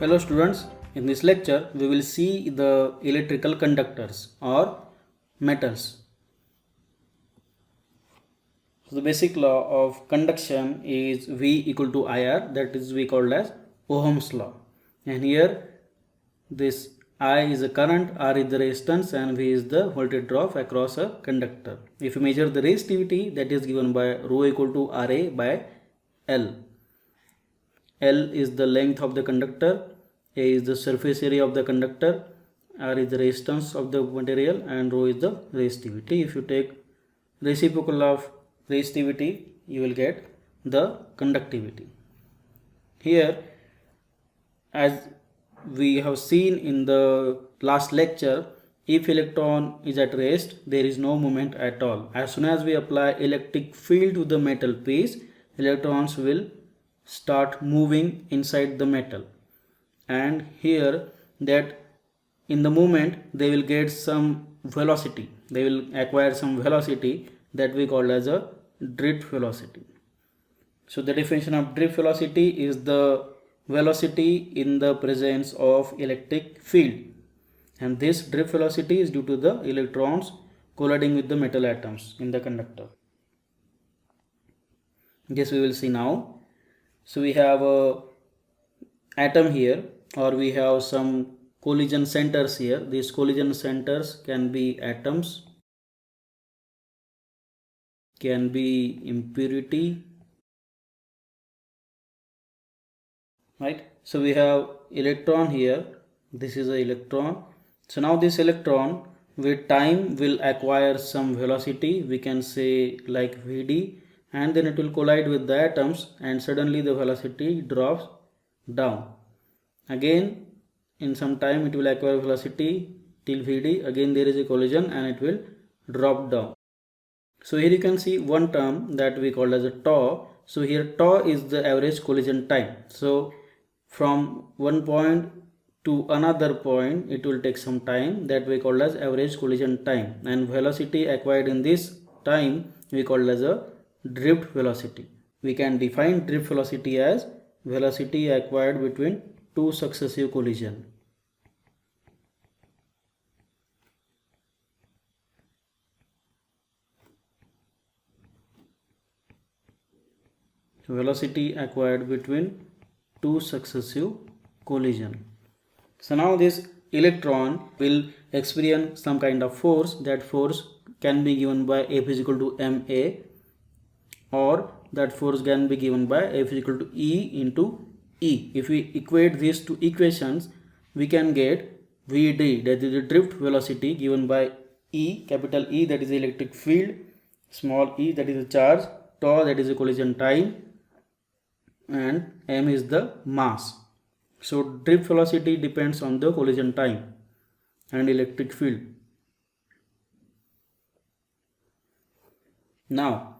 Hello students, in this lecture we will see the electrical conductors or metals. So the basic law of conduction is V equal to IR, that is we called as Ohm's law. And here this I is the current, R is the resistance and V is the voltage drop across a conductor. If you measure the resistivity, that is given by rho equal to RA by L. L is the length of the conductor, A is the surface area of the conductor, R is the resistance of the material and rho is the resistivity. If you take reciprocal of resistivity, you will get the conductivity. Here, as we have seen in the last lecture, if electron is at rest, there is no movement at all. As soon as we apply electric field to the metal piece, electrons will start moving inside the metal, and here that in the movement they will get some velocity, they will acquire some velocity that we call as a drift velocity. So the definition of drift velocity is the velocity in the presence of electric field, and this drift velocity is due to the electrons colliding with the metal atoms in the conductor. This we will see now. So we have a atom here, or we have some collision centers here. These collision centers can be atoms, can be impurity, right? So we have electron here, this is an electron. So now this electron with time will acquire some velocity, we can say like Vd, and then it will collide with the atoms and suddenly the velocity drops down. Again in some time it will acquire velocity till Vd, again there is a collision and it will drop down. So here you can see one term that we call as a tau. So here tau is the average collision time. So from one point to another point it will take some time, that we call as average collision time, and velocity acquired in this time we call as a drift velocity. We can define drift velocity as velocity acquired between two successive collisions. Velocity acquired between two successive collisions. So now this electron will experience some kind of force. That force can be given by F is equal to ma, or that force can be given by F is equal to E into E. If we equate these two equations, we can get Vd, that is the drift velocity, given by E, capital E, that is the electric field, small e, that is the charge, tau, that is the collision time, and m is the mass. So drift velocity depends on the collision time and electric field. Now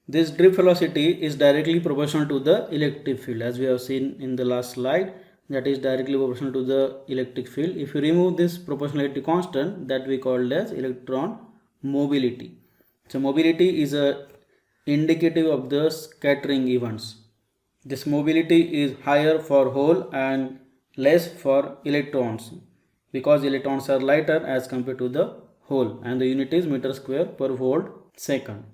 this drift velocity is directly proportional to the electric field, as we have seen in the last slide, that is directly proportional to the electric field. If you remove this proportionality constant, that we called as electron mobility. So mobility is a indicative of the scattering events. This mobility is higher for hole and less for electrons, because electrons are lighter as compared to the hole, and the unit is meter square per volt second.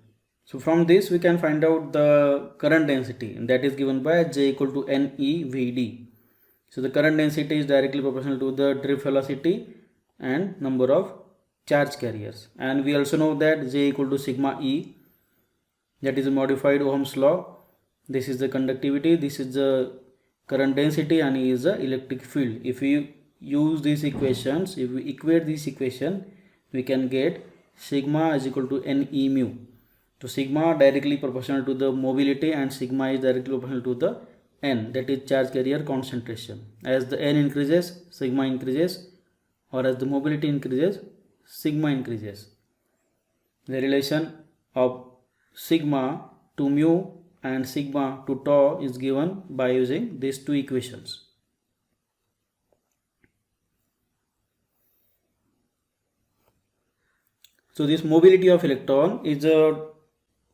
So from this we can find out the current density, and that is given by J equal to NeVd. So the current density is directly proportional to the drift velocity and number of charge carriers, and we also know that J equal to sigma E, that is a modified Ohm's law. This is the conductivity, this is the current density, and E is the electric field. If we use these equations, if we equate this equation, we can get sigma is equal to Ne mu. So sigma directly proportional to the mobility and sigma is directly proportional to the n, that is charge carrier concentration. As the n increases, sigma increases, or as the mobility increases, sigma increases. The relation of sigma to mu and sigma to tau is given by using these two equations. So this mobility of electron is a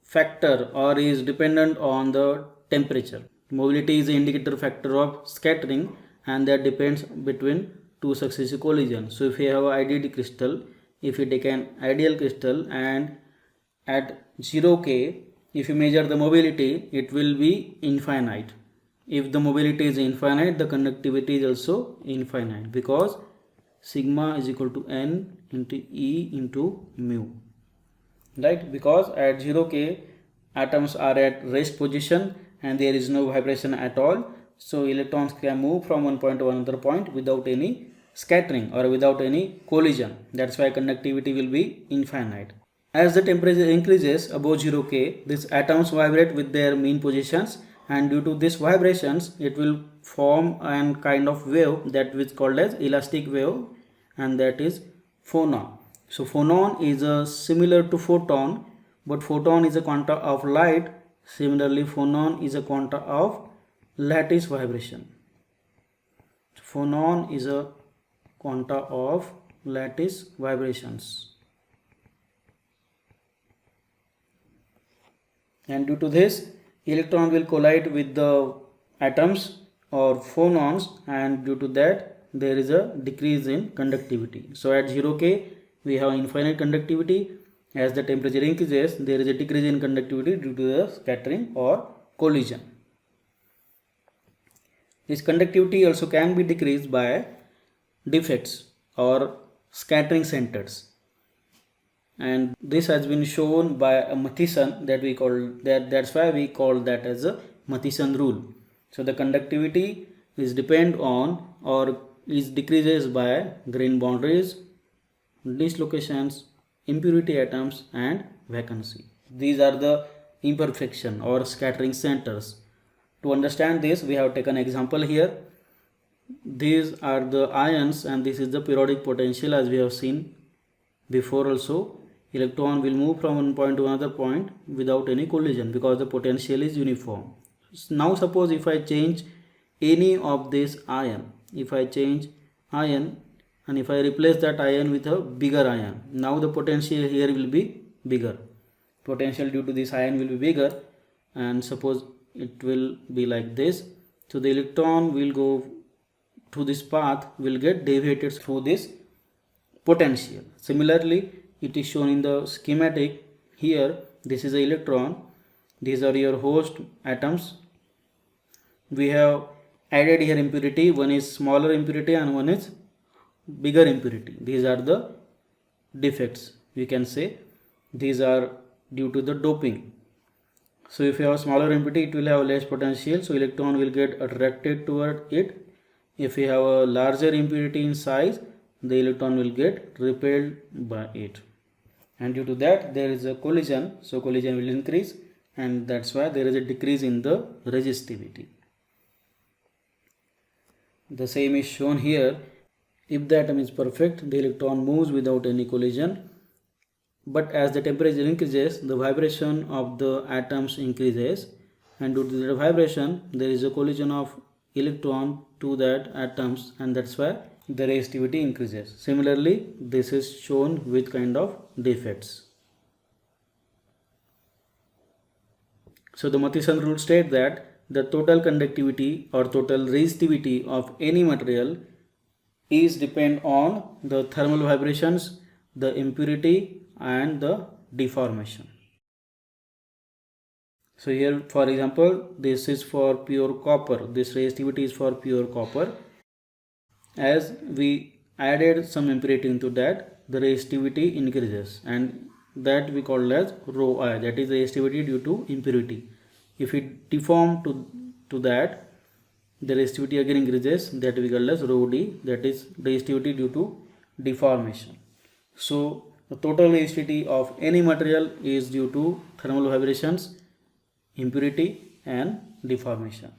factor or is dependent on the temperature. Mobility is the indicator factor of scattering, and that depends between two successive collisions. So if you have an IDD crystal, if you take an ideal crystal and at 0k, if you measure the mobility, it will be infinite. If the mobility is infinite, the conductivity is also infinite, because sigma is equal to n into E into mu, right? Because at 0k, atoms are at rest position and there is no vibration at all, so electrons can move from one point to another point without any scattering or without any collision. That's why conductivity will be infinite. As the temperature increases above 0k, these atoms vibrate with their mean positions, and due to these vibrations, it will form a kind of wave that is called as elastic wave, and that is phonon. So phonon is similar to photon, but photon is a quanta of light. Similarly, phonon is a quanta of lattice vibration. Phonon is a quanta of lattice vibrations. And due to this, electron will collide with the atoms or phonons, and due to that there is a decrease in conductivity. So at 0k we have infinite conductivity. As the temperature increases, there is a decrease in conductivity due to the scattering or collision. This conductivity also can be decreased by defects or scattering centers, and this has been shown by a Matheson, that we call that's why we call that as a Matheson rule. So the conductivity is depend on or is decreases by grain boundaries, dislocations, impurity atoms, and vacancy. These are the imperfection or scattering centers. To understand this, we have taken example here. These are the ions and this is the periodic potential, as we have seen before also. Electron will move from one point to another point without any collision because the potential is uniform. Now suppose if I change any of this ion, if I change ion and if I replace that ion with a bigger ion, now the potential here will be bigger. Potential due to this ion will be bigger, and suppose it will be like this. So the electron will go through this path, will get deviated through this potential. Similarly, it is shown in the schematic here. This is the electron, these are your host atoms. We have added here impurity, one is smaller impurity and one is bigger impurity. These are the defects, we can say. These are due to the doping. So if you have a smaller impurity, it will have less potential, so electron will get attracted toward it. If you have a larger impurity in size, the electron will get repelled by it, and due to that there is a collision, so collision will increase, and that's why there is a decrease in the resistivity. The same is shown here. If the atom is perfect, the electron moves without any collision, but as the temperature increases, the vibration of the atoms increases, and due to the vibration there is a collision of electron to that atoms, and that's why the resistivity increases. Similarly, this is shown with kind of defects. So the Matheson rule states that the total conductivity or total resistivity of any material is depend on the thermal vibrations, the impurity, and the deformation. So here, for example, this is for pure copper. This resistivity is for pure copper. As we added some impurity into that, the resistivity increases, and that we call as rho I, that is resistivity due to impurity. If it deform to that, the resistivity again increases, that we call as rho D, that is resistivity due to deformation. So the total resistivity of any material is due to thermal vibrations, impurity, and deformation.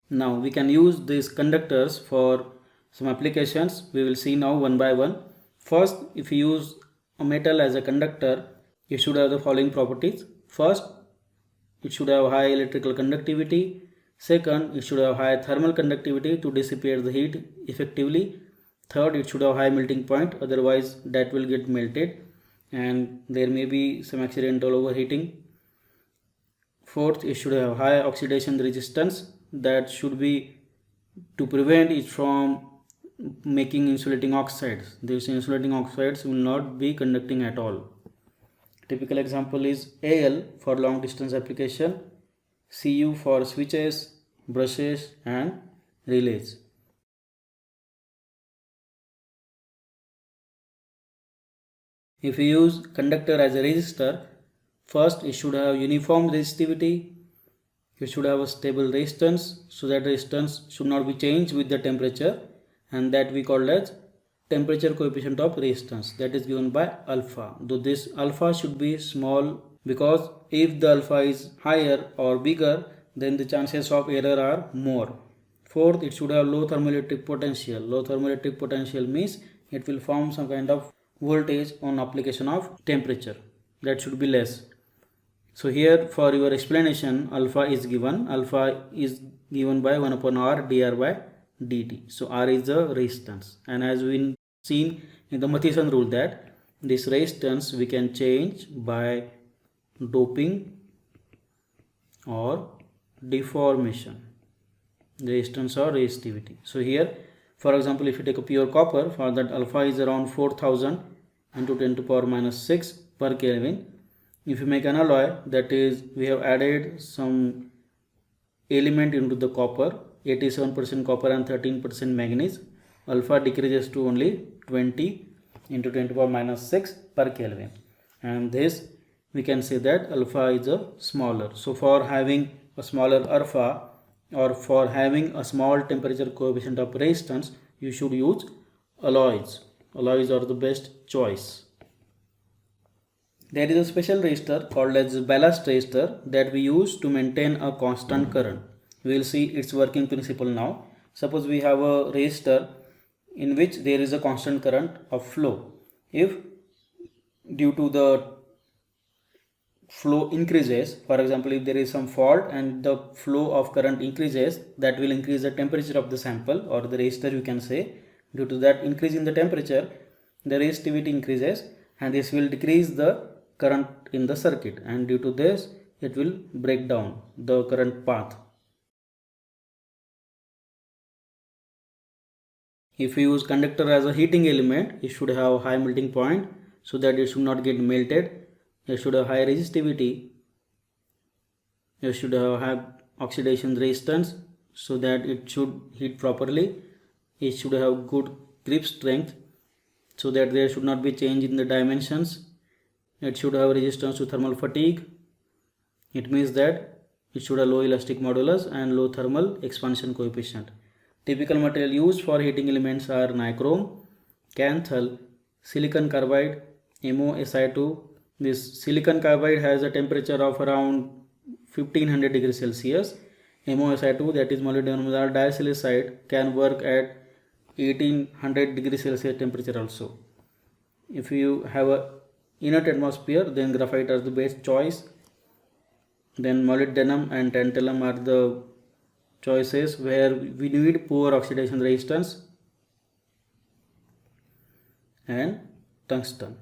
Now we can use these conductors for some applications. We will see now one by one. First, if you use a metal as a conductor, it should have the following properties. First, it should have high electrical conductivity. Second, it should have high thermal conductivity to dissipate the heat effectively. Third, it should have high melting point, otherwise that will get melted and there may be some accidental overheating. Fourth, it should have high oxidation resistance, that should be to prevent it from making insulating oxides. These insulating oxides will not be conducting at all. Typical example is AL for long distance application, Cu for switches, brushes and relays. If you use conductor as a resistor, first it should have uniform resistivity, it should have a stable resistance, so that resistance should not be changed with the temperature, and that we call as temperature coefficient of resistance, that is given by alpha. Though this alpha should be small, because if the alpha is higher or bigger, then the chances of error are more. Fourth, it should have low thermoelectric potential. Low thermoelectric potential means it will form some kind of voltage on application of temperature, that should be less. So here for your explanation, alpha is given by 1 upon R dr by dt. So R is the resistance, and as we seen in the Matheson rule that this resistance we can change by doping or deformation, resistance or resistivity. So here for example, if you take a pure copper, for that alpha is around 4000 into 10 to power minus 6 per Kelvin. If you make an alloy, that is we have added some element into the copper, 87% copper and 13% manganese, alpha decreases to only 20 into 10 to power minus 6 per Kelvin, and this we can say that alpha is a smaller. So for having a smaller alpha, or for having a small temperature coefficient of resistance, you should use alloys. Alloys are the best choice. There is a special resistor called as ballast resistor that we use to maintain a constant current. We will see its working principle now. Suppose we have a resistor in which there is a constant current of flow. If due to the flow increases, for example if there is some fault and the flow of current increases, that will increase the temperature of the sample or the resistor, you can say. Due to that increase in the temperature, the resistivity increases, and this will decrease the current in the circuit, and due to this it will break down the current path. If you use conductor as a heating element, it should have high melting point so that it should not get melted. It should have high resistivity. It should have oxidation resistance so that it should heat properly. It should have good grip strength so that there should not be change in the dimensions. It should have resistance to thermal fatigue. It means that it should have low elastic modulus and low thermal expansion coefficient. Typical material used for heating elements are nichrome, canthal, silicon carbide, MoSi2. This silicon carbide has a temperature of around 1500 degrees Celsius. MoSi2, that is molybdenum disilicide, can work at 1800 degrees Celsius temperature also. If you have a inert atmosphere, then graphite are the best choice. Then molybdenum and tantalum are the choices where we need poor oxidation resistance. And tungsten,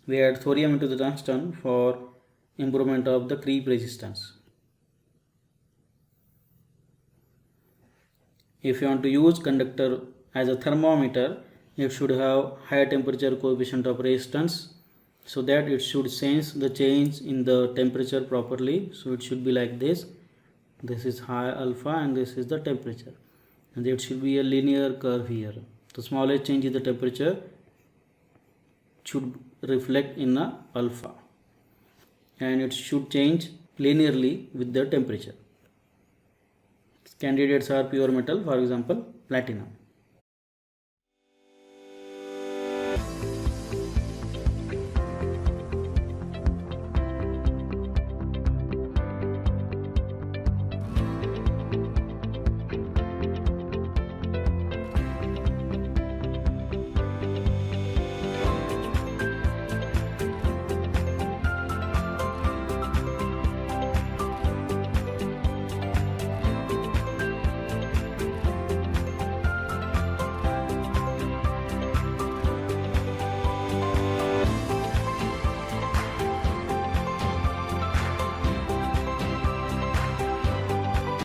we add thorium into the tungsten for improvement of the creep resistance. If you want to use conductor as a thermometer, it should have high temperature coefficient of resistance so that it should sense the change in the temperature properly. So it should be like this. This is high alpha and this is the temperature, and there should be a linear curve here. The smallest change in the temperature should reflect in the alpha, and it should change linearly with the temperature. Candidates are pure metal, for example platinum.